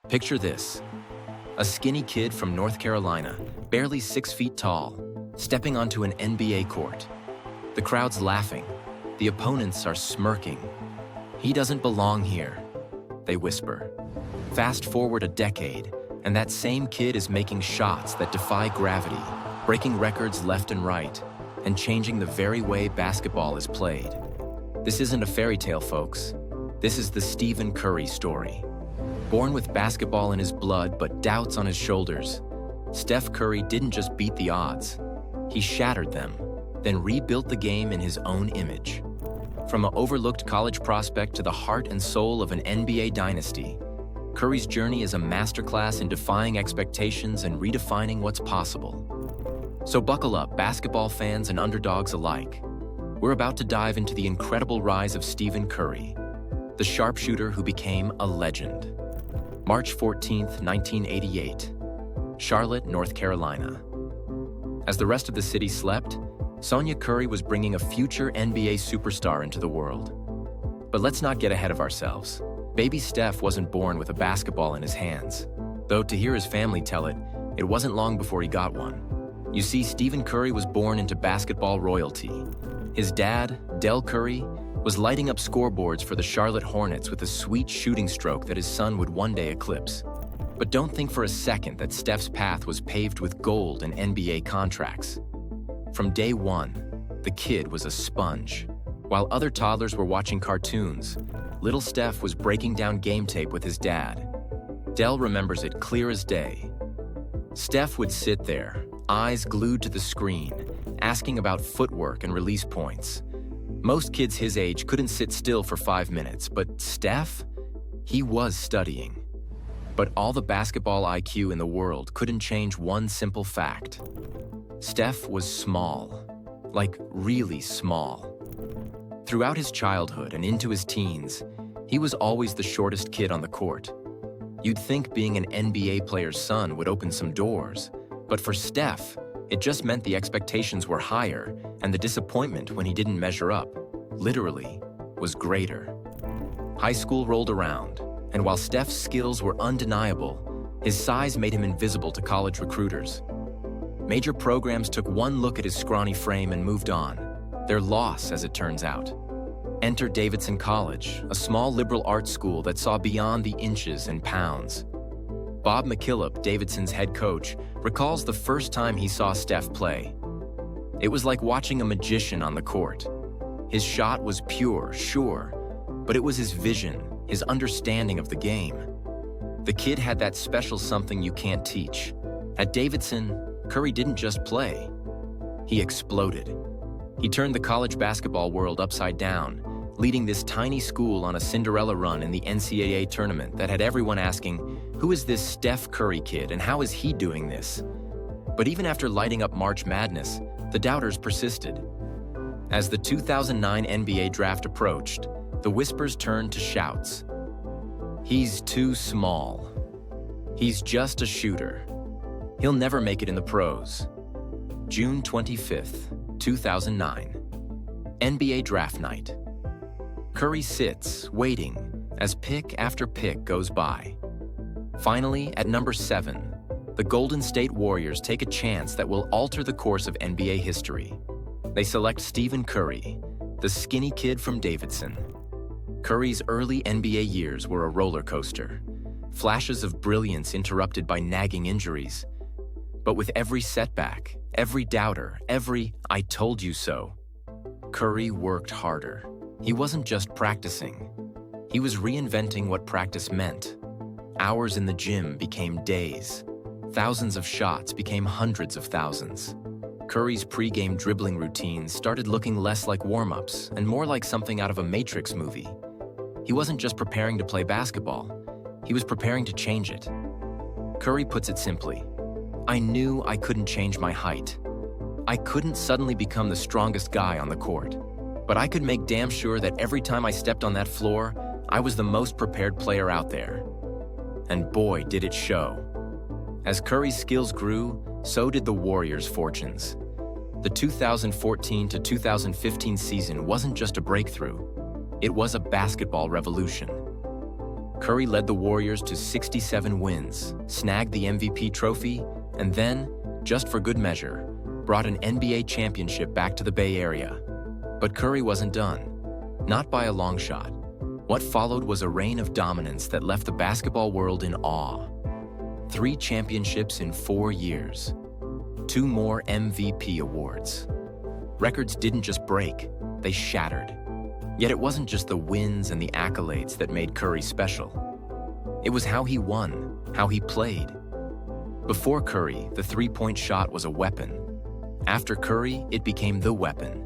Picture this: a skinny kid from North Carolina, barely 6 feet tall, stepping onto an NBA court. The crowd's laughing. The opponents are smirking. "He doesn't belong here," they whisper. Fast forward a decade, and that same kid is making shots that defy gravity, breaking records left and right, and changing the very way basketball is played. This isn't a fairy tale, folks. This is the Stephen Curry story. Born with basketball in his blood but doubts on his shoulders, Steph Curry didn't just beat the odds. He shattered them, then rebuilt the game in his own image. From an overlooked college prospect to the heart and soul of an NBA dynasty, Curry's journey is a masterclass in defying expectations and redefining what's possible. So buckle up, basketball fans and underdogs alike. We're about to dive into the incredible rise of Stephen Curry, the sharpshooter who became a legend. March 14th, 1988, Charlotte, North Carolina. As the rest of the city slept, Sonia Curry was bringing a future NBA superstar into the world. But let's not get ahead of ourselves. Baby Steph wasn't born with a basketball in his hands, though to hear his family tell it, it wasn't long before he got one. You see, Stephen Curry was born into basketball royalty. His dad, Del Curry, was lighting up scoreboards for the Charlotte Hornets with a sweet shooting stroke that his son would one day eclipse. But don't think for a second that Steph's path was paved with gold and NBA contracts. From day one, the kid was a sponge. While other toddlers were watching cartoons, little Steph was breaking down game tape with his dad. Del remembers it clear as day. Steph would sit there, eyes glued to the screen, asking about footwork and release points. Most kids his age couldn't sit still for 5 minutes, but Steph? He was studying. But all the basketball IQ in the world couldn't change one simple fact. Steph was small, like really small. Throughout his childhood and into his teens, he was always the shortest kid on the court. You'd think being an NBA player's son would open some doors, but for Steph, it just meant the expectations were higher, and the disappointment when he didn't measure up, literally, was greater. High school rolled around, and while Steph's skills were undeniable, his size made him invisible to college recruiters. Major programs took one look at his scrawny frame and moved on. Their loss, as it turns out. Enter Davidson College, a small liberal arts school that saw beyond the inches and pounds. Bob McKillop, Davidson's head coach, recalls the first time he saw Steph play. It was like watching a magician on the court. His shot was pure, sure, but it was his vision, his understanding of the game. The kid had that special something you can't teach. At Davidson, Curry didn't just play. He exploded. He turned the college basketball world upside down, leading this tiny school on a Cinderella run in the NCAA tournament that had everyone asking, who is this Steph Curry kid and how is he doing this? But even after lighting up March Madness, the doubters persisted. As the 2009 NBA draft approached, the whispers turned to shouts. He's too small. He's just a shooter. He'll never make it in the pros. June 25th, 2009. NBA draft night. Curry sits, waiting, as pick after pick goes by. Finally, at number 7, the Golden State Warriors take a chance that will alter the course of NBA history. They select Stephen Curry, the skinny kid from Davidson. Curry's early NBA years were a roller coaster, flashes of brilliance interrupted by nagging injuries. But with every setback, every doubter, every "I told you so," Curry worked harder. He wasn't just practicing. He was reinventing what practice meant. Hours in the gym became days. Thousands of shots became hundreds of thousands. Curry's pre-game dribbling routines started looking less like warm-ups and more like something out of a Matrix movie. He wasn't just preparing to play basketball. He was preparing to change it. Curry puts it simply, I knew I couldn't change my height. I couldn't suddenly become the strongest guy on the court. But I could make damn sure that every time I stepped on that floor, I was the most prepared player out there. And boy, did it show. As Curry's skills grew, so did the Warriors' fortunes. The 2014 to 2015 season wasn't just a breakthrough. It was a basketball revolution. Curry led the Warriors to 67 wins, snagged the MVP trophy, and then, just for good measure, brought an NBA championship back to the Bay Area. But Curry wasn't done. Not by a long shot. What followed was a reign of dominance that left the basketball world in awe. 3 championships in 4 years. 2 more MVP awards. Records didn't just break, they shattered. Yet it wasn't just the wins and the accolades that made Curry special. It was how he won, how he played. Before Curry, the three-point shot was a weapon. After Curry, it became the weapon.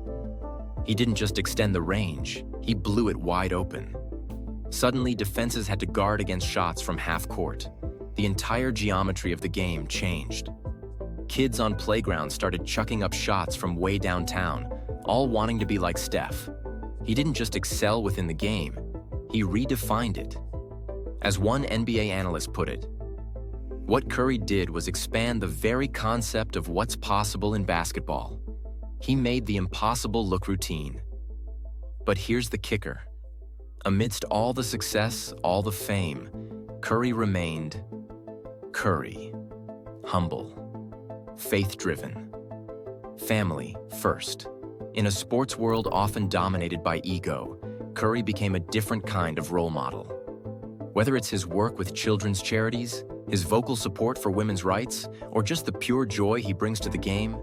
He didn't just extend the range, he blew it wide open. Suddenly, defenses had to guard against shots from half court. The entire geometry of the game changed. Kids on playgrounds started chucking up shots from way downtown, all wanting to be like Steph. He didn't just excel within the game, he redefined it. As one NBA analyst put it, what Curry did was expand the very concept of what's possible in basketball. He made the impossible look routine. But here's the kicker. Amidst all the success, all the fame, Curry remained Curry. Humble. Faith-driven. Family first. In a sports world often dominated by ego, Curry became a different kind of role model. Whether it's his work with children's charities, his vocal support for women's rights, or just the pure joy he brings to the game,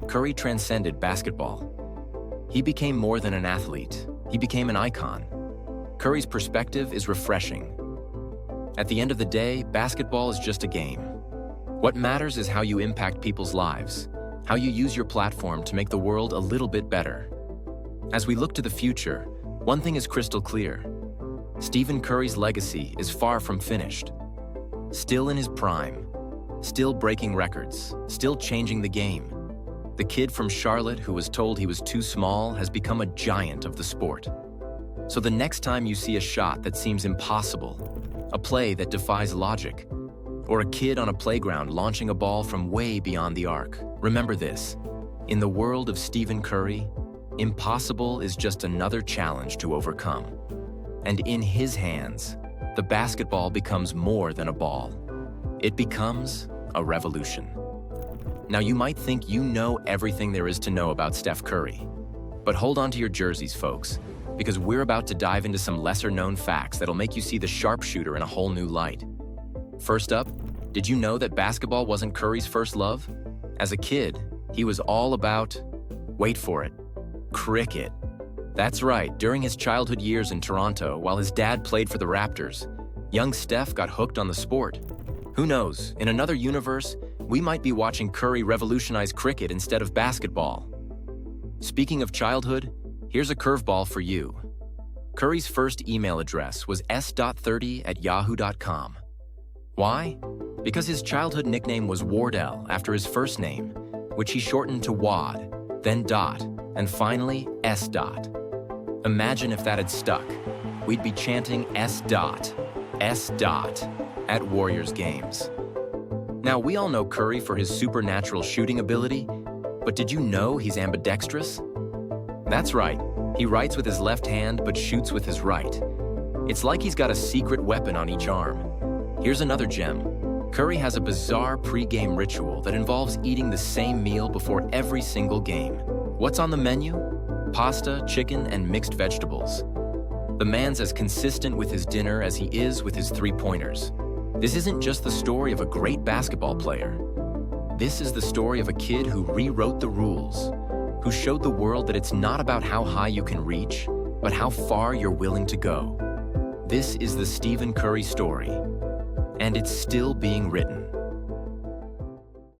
Curry transcended basketball. He became more than an athlete. He became an icon. Curry's perspective is refreshing. At the end of the day, basketball is just a game. What matters is how you impact people's lives, how you use your platform to make the world a little bit better. As we look to the future, one thing is crystal clear. Stephen Curry's legacy is far from finished. Still in his prime, still breaking records, still changing the game. The kid from Charlotte who was told he was too small has become a giant of the sport. So the next time you see a shot that seems impossible, a play that defies logic, or a kid on a playground launching a ball from way beyond the arc, remember this. In the world of Stephen Curry, impossible is just another challenge to overcome. And in his hands, the basketball becomes more than a ball. It becomes a revolution. Now you might think you know everything there is to know about Steph Curry. But hold on to your jerseys, folks, because we're about to dive into some lesser-known facts that'll make you see the sharpshooter in a whole new light. First up, did you know that basketball wasn't Curry's first love? As a kid, he was all about, wait for it, cricket. That's right, during his childhood years in Toronto, while his dad played for the Raptors, young Steph got hooked on the sport. Who knows, in another universe, we might be watching Curry revolutionize cricket instead of basketball. Speaking of childhood, here's a curveball for you. Curry's first email address was s.30@yahoo.com. Why? Because his childhood nickname was Wardell after his first name, which he shortened to Wad, then Dot, and finally S. Imagine if that had stuck. We'd be chanting S. S. at Warriors games. Now, we all know Curry for his supernatural shooting ability, but did you know he's ambidextrous? That's right, he writes with his left hand but shoots with his right. It's like he's got a secret weapon on each arm. Here's another gem. Curry has a bizarre pre-game ritual that involves eating the same meal before every single game. What's on the menu? Pasta, chicken, and mixed vegetables. The man's as consistent with his dinner as he is with his three-pointers. This isn't just the story of a great basketball player. This is the story of a kid who rewrote the rules, who showed the world that it's not about how high you can reach, but how far you're willing to go. This is the Stephen Curry story, and it's still being written.